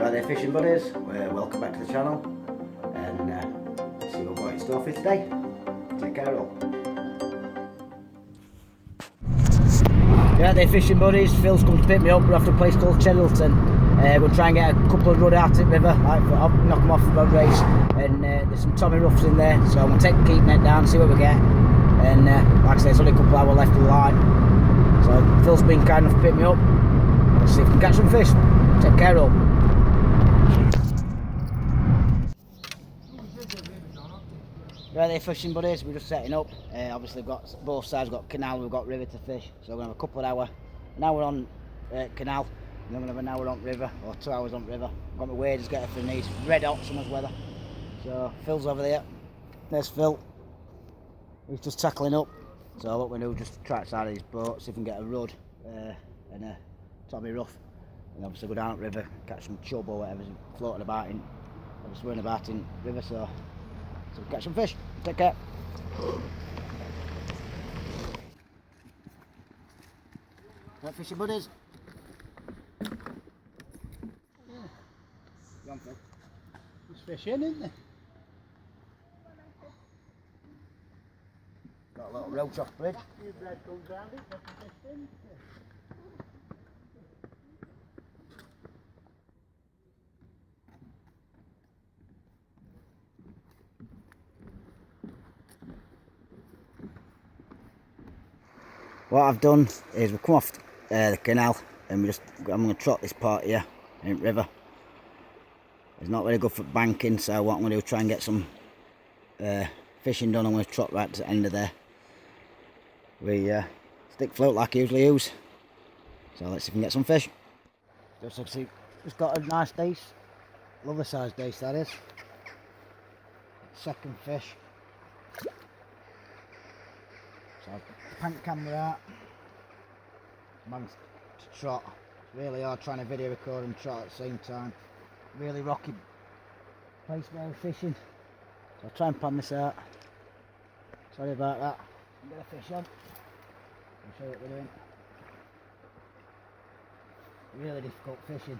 Right there fishing buddies, welcome back to the channel and see what we've got in store for you today. Take care all. Right there fishing buddies, Phil's come to pick me up. We're off to a place called Cheddleton. We'll try and get a couple of rud out at river, knock them off the rod race, and there's some Tommy roughs in there, so I'm going to take the keep net down, see what we get, and like I say, there's only a couple of hours left of the line, so Phil's been kind enough to pick me up. Let's see if we can catch some fish. Take care all. Right there fishing buddies, we're just setting up. Obviously we've got both sides, we've got canal, we've got river to fish, so we're going to have a couple of hours. An hour on canal, and then we're going to have an hour on river, or 2 hours on river. I've got my waders getting for the knees, red hot summer's weather. So Phil's over there, there's Phil, he's just tackling up. So what we do, just try outside of his boat, see if we can get a rud and a Tommy rough, and obviously go down at river, catch some chub or whatever's floating about in, or swimming about in river, so catch some fish. Take care. Right fishing buddies. Go on, Phil. There's fish in, isn't there? Got a little roach off bridge. Your bread comes round it, that's the fish in. What I've done is we've come off the canal and I'm going to trot this part here in the river. It's not very good for banking, so what I'm going to do is try and get some fishing done. I'm going to trot right to the end of there. We stick float like I usually use. So let's see if we can get some fish. Just got a nice dace, lovely size dace that is. Second fish. So I've pan camera out, managed to trot. It's really hard trying to video record and trot at the same time. Really rocky place where we're fishing. So I'll try and pan this out. Sorry about that. Get a fish on. I'll show you what we're doing. Really difficult fishing.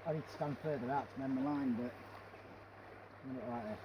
I need to stand further out to mend the line, but I'm not right there.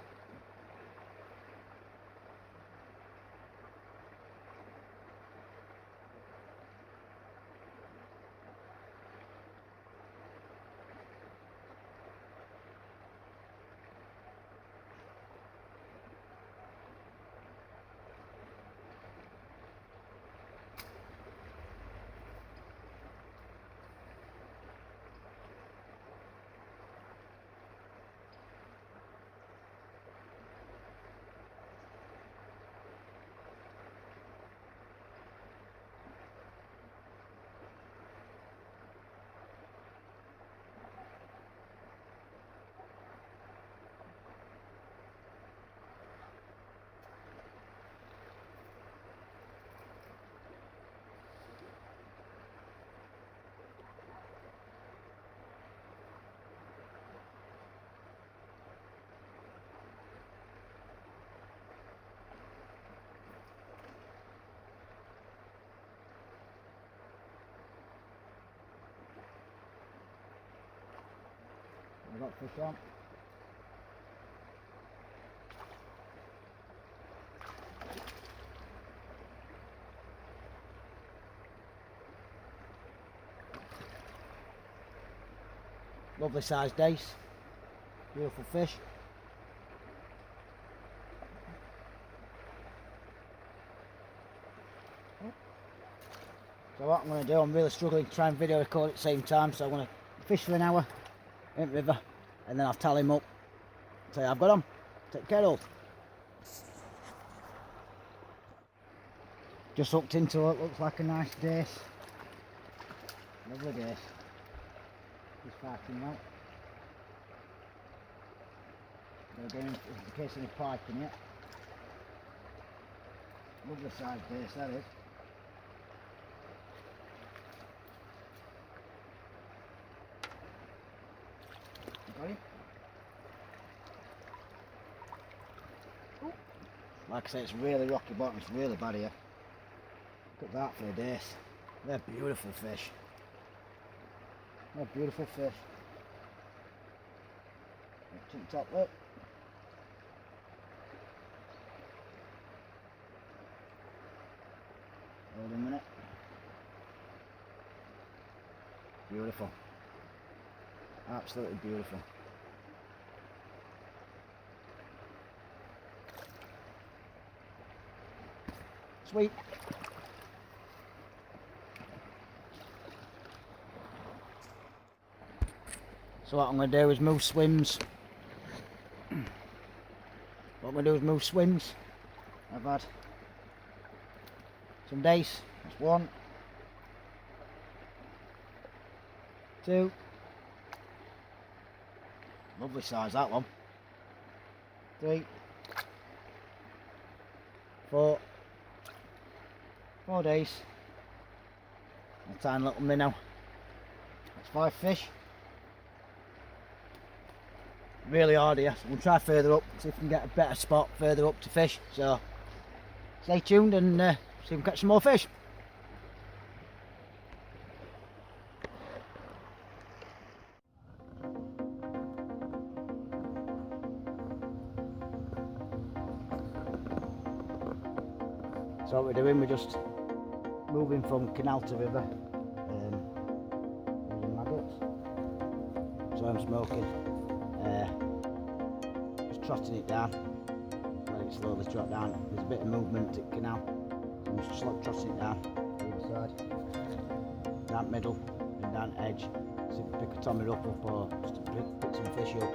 I've got fish on. Lovely sized dace, beautiful fish. So what I'm going to do, I'm really struggling to try and video record at the same time, so I'm going to fish for an hour in the river and then I'll tally him up, say I've got him, take care of. Just hooked into what looks like a nice dace, lovely dace. He's fighting well. Again, in case of any piping yet. Lovely size dace that is. Got him. Like I say, it's really rocky bottom, it's really bad here. Look at that for a dace. They're beautiful fish. They're beautiful fish. Tip top lip. Hold a minute. Beautiful. Absolutely beautiful. Sweet. So what I'm going to do is move swims. What I'm going to do is move swims. I've had some dace. That's 1, 2. Lovely size that one. 3, 4. 4 dace. A tiny little minnow. That's 5 fish. Really hard here, so we'll try further up, see if we can get a better spot further up to fish. So stay tuned and see if we can catch some more fish. So what we're doing, we're just moving from canal to river using maggots. So I'm smoking, just trotting it down, let it slowly trot down. There's a bit of movement at canal, so I'm just trotting it down the other side, down middle and down edge. See if we pick a tommy rock up or just to pick some fish up,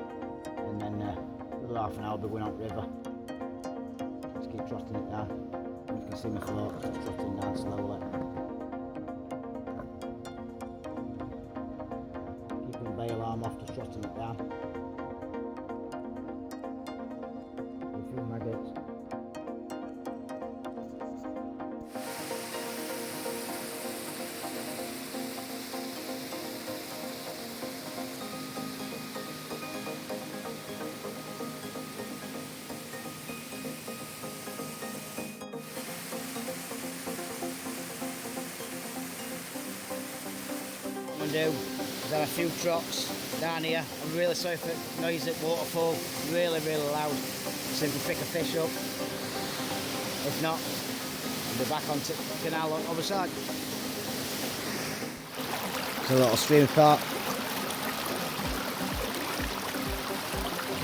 and then another half an hour we'll be going out the river. Just keep trotting it down. You can see me float, trotting down slowly. Keeping the bail arm off, just trotting it down. A few maggots. What I'm going to do is have a few trots down here. I'm really sorry for the noise at waterfall, really loud. See if we pick a fish up. If not, we'll be back onto the canal on the other side. It's a little stream of carp.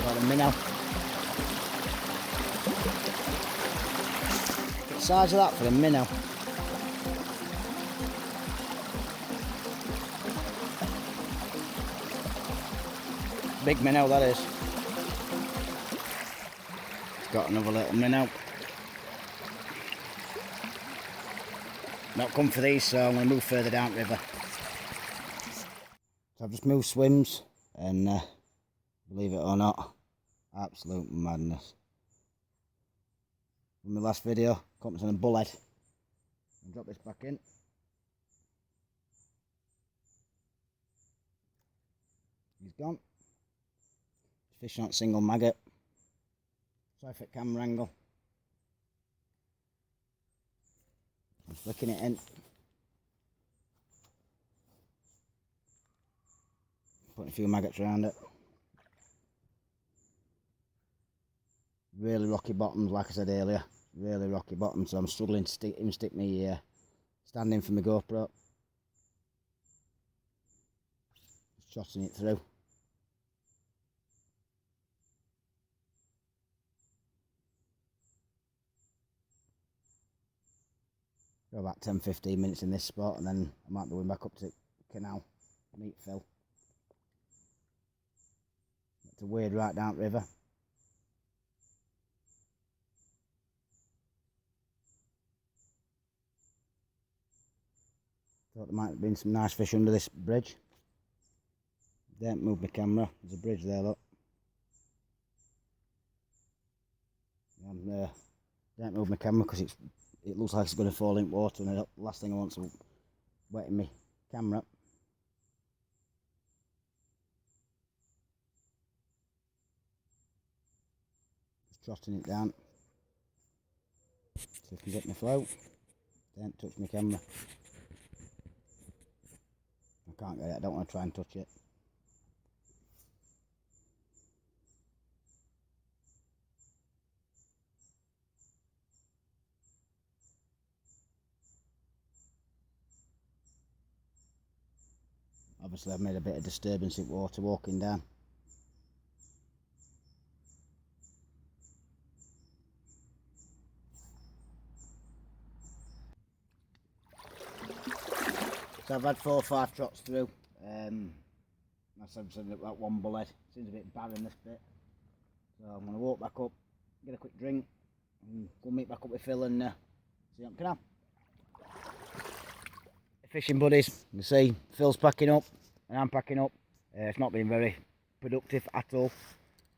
Got a minnow. Look at the size of that for a minnow. Big minnow that is. It's got another little minnow. Not come for these, so I'm going to move further down the river. So I've just moved swims, and believe it or not, absolute madness. In my last video, caught me on a bullhead. I'll drop this back in. He's gone. Fishing on single maggot. Sorry for camera angle. I'm flicking it in. Putting a few maggots around it. Really rocky bottoms, like I said earlier. Really rocky bottoms, so I'm struggling to stick my stand in for my GoPro. Just trotting it through. Go about 10-15 minutes in this spot, and then I might be going back up to Canal, meat fill. To wade right down the river. Thought there might have been some nice fish under this bridge. Don't move my camera, there's a bridge there, look. And don't move my camera because it looks like it's going to fall in water, and the last thing I want is wetting my camera. Just trotting it down so I can get my float. Don't touch my camera. I can't get it, I don't want to try and touch it. Obviously I've made a bit of disturbance in water walking down. So I've had 4 or 5 trots through. I said that one bullet seems a bit barren this bit. So I'm going to walk back up, get a quick drink, and go meet back up with Phil and see you on Canal. Fishing buddies, you can see Phil's packing up and I'm packing up. It's not been very productive at all.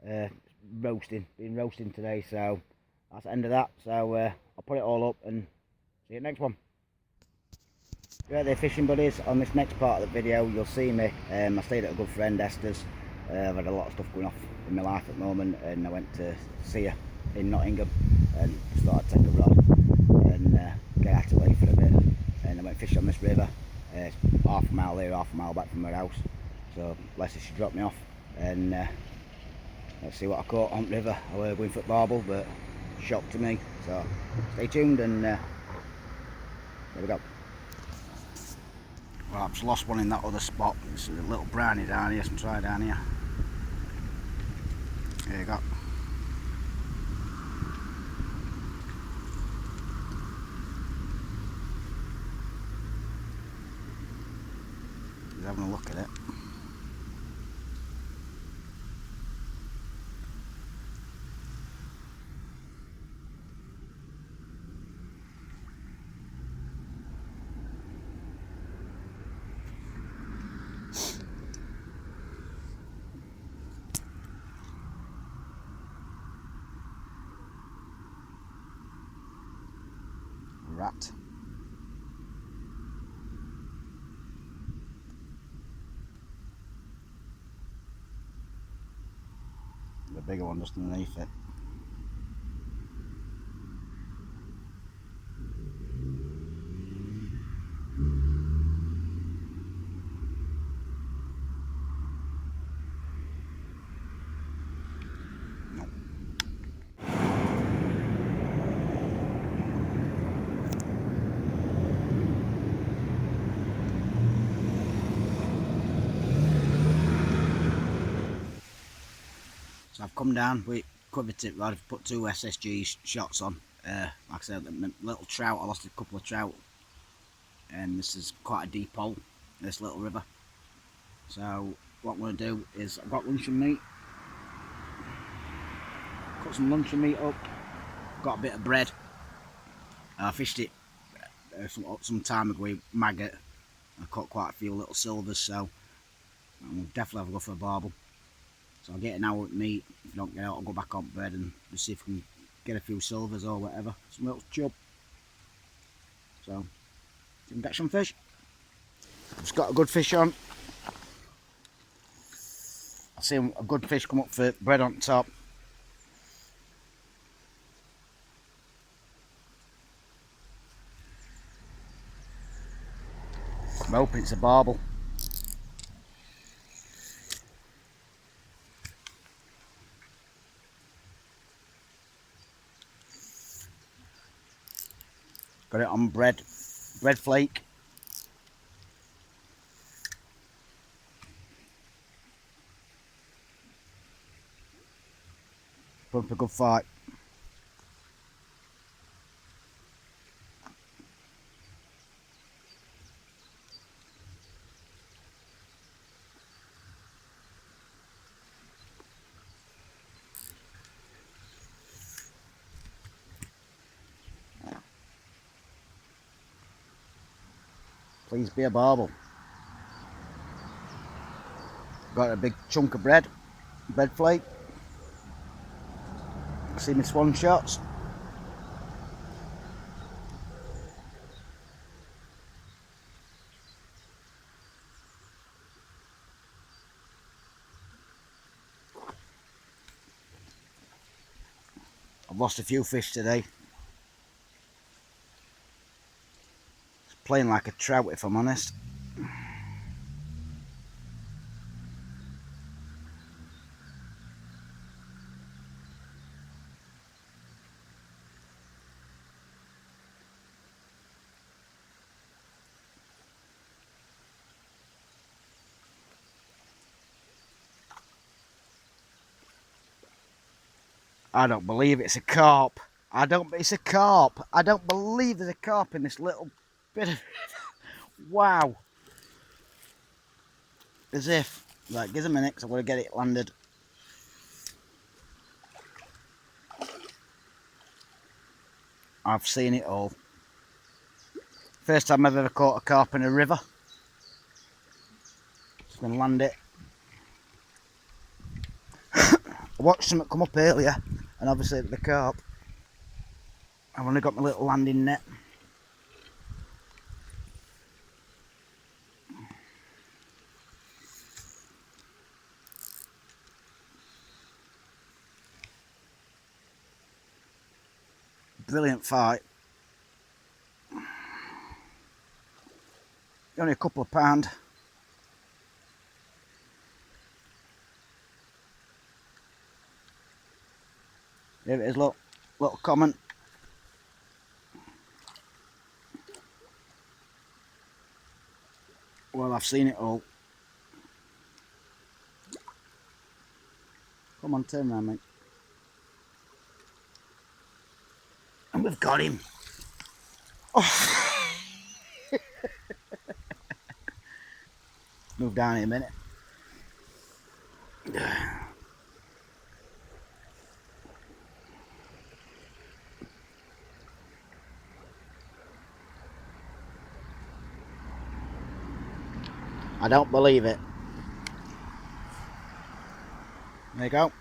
Been roasting today, so that's the end of that. So I'll put it all up and see you next one. Right there, fishing buddies, on this next part of the video you'll see me. I stayed at a good friend Esther's. I've had a lot of stuff going off in my life at the moment, and I went to see her in Nottingham and just thought I'd take a rod and get out of the way for a bit. And I went fishing on this river. It's half a mile here, half a mile back from her house. So Leslie, she dropped me off, and let's see what I caught on the river. I was going for barbel, but shock to me. So stay tuned, and there we go. Well, I've just lost one in that other spot. There's a little brownie down here, some trout down here. There you go. He's having a look at it. Rat. The bigger one just underneath it. So I've come down, we covered it rod, I've put 2 SSG shots on. Like I said, little trout, I lost a couple of trout, and this is quite a deep hole, this little river. So what I'm going to do is, I've got luncheon meat, cut some luncheon meat up, got a bit of bread. I fished it some time ago with maggot. I caught quite a few little silvers, so I'll definitely have a go for a barbel. So I'll get an hour at meat. If I don't get out, I'll go back on bed and just see if we can get a few silvers or whatever. Some little chub. So, we can get some fish. Just got a good fish on. I see a good fish come up for bread on top. I'm hoping it's a barbel. Got it on bread flake. Put up a good fight. Please be a barbel. Got a big chunk of bread flake. See my swan shots. I've lost a few fish today. playing like a trout, if I'm honest. I don't believe it's a carp. It's a carp. I don't believe there's a carp in this little bit of... Wow. As if. Right, give us a minute, because I want to get it landed. I've seen it all. First time I've ever caught a carp in a river. Just going to land it. I watched something come up earlier, and obviously the carp. I've only got my little landing net. Brilliant fight. Only a couple of pound. Here it is, look. Little comment. Well, I've seen it all. Come on, turn around, mate. And we've got him. Oh. Move down in a minute. I don't believe it. There you go.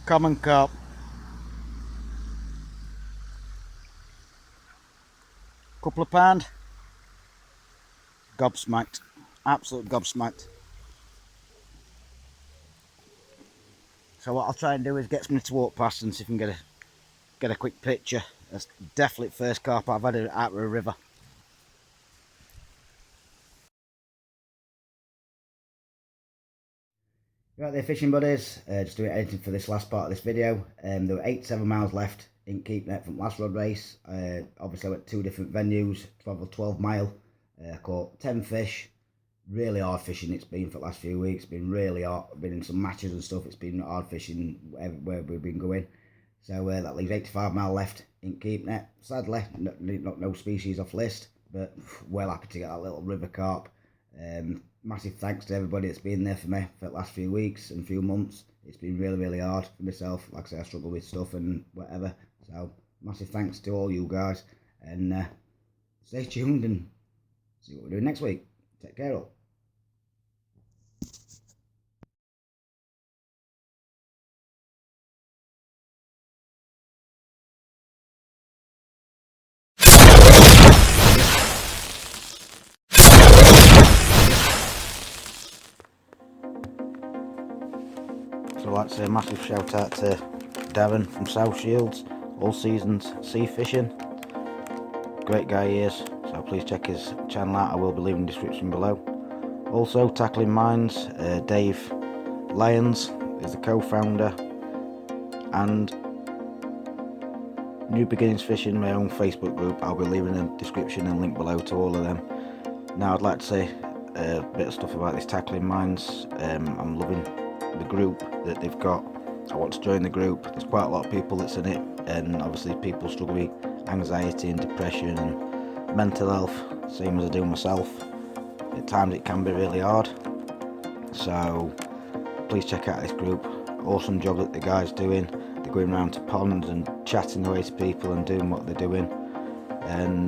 Common carp. Couple of pound. Gobsmacked. Absolute gobsmacked. So what I'll try and do is get somebody to walk past and see if I can get a quick picture. That's definitely the first carp I've had out of a river. Right there, fishing buddies, just doing editing for this last part of this video. There were 87 miles left in keep net from last rod race. Obviously I went to 2 different venues, travelled 12 mile, caught 10 fish. Really hard fishing it's been for the last few weeks. It's been really hard. I've been in some matches and stuff. It's been hard fishing where we've been going. So that leaves 85 mile left in keep net. Sadly, no species off list, but well happy to get that little river carp. Massive thanks to everybody that's been there for me for the last few weeks and few months. It's been really hard for myself. Like I say, I struggle with stuff and whatever. So massive thanks to all you guys, and stay tuned and see what we're doing next week. Take care all. So I'd like to say a massive shout out to Darren from South Shields, All Seasons Sea Fishing. Great guy he is, so please check his channel out. I will be leaving the description below. Also Tackling Minds, Dave Lyons is the co-founder, and New Beginnings Fishing, my own Facebook group. I'll be leaving a description and link below to all of them. Now I'd like to say a bit of stuff about this Tackling Minds. I'm loving the group that they've got. I want to join the group. There's quite a lot of people that's in it, and obviously people struggle with anxiety and depression and mental health, same as I do myself. At times it can be really hard, so please check out this group. Awesome job that the guys doing. They're going around to ponds and chatting away to people and doing what they're doing, and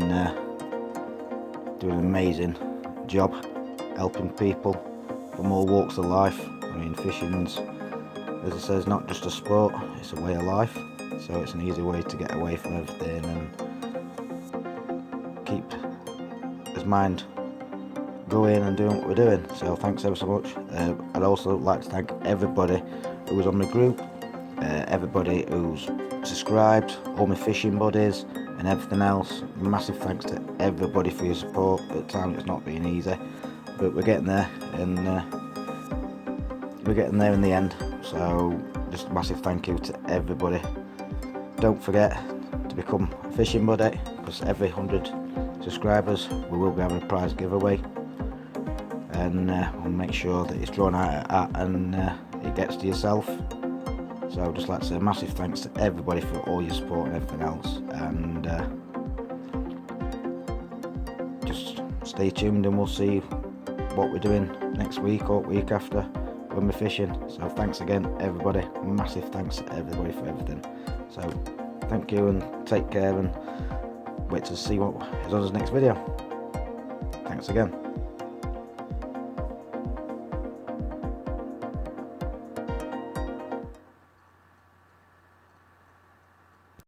doing an amazing job helping people from all walks of life. I mean, fishing's, as I say, is not just a sport, it's a way of life, so it's an easy way to get away from everything and keep his mind going and doing what we're doing. So thanks ever so much. I'd also like to thank everybody who was on the group. everybody who's subscribed, all my fishing buddies and everything else. Massive thanks to everybody for your support. At times it's not been easy, but we're getting there, and we're getting there in the end. So just a massive thank you to everybody. Don't forget to become a fishing buddy, because every 100 subscribers we will be having a prize giveaway, and we'll make sure that it's drawn out at hat and it gets to yourself. So I'd just like to say a massive thanks to everybody for all your support and everything else, and just stay tuned and we'll see what we're doing next week or week after when we're fishing. So thanks again everybody, massive thanks to everybody for everything. So thank you and take care, and wait to see what is on his next video. Thanks again.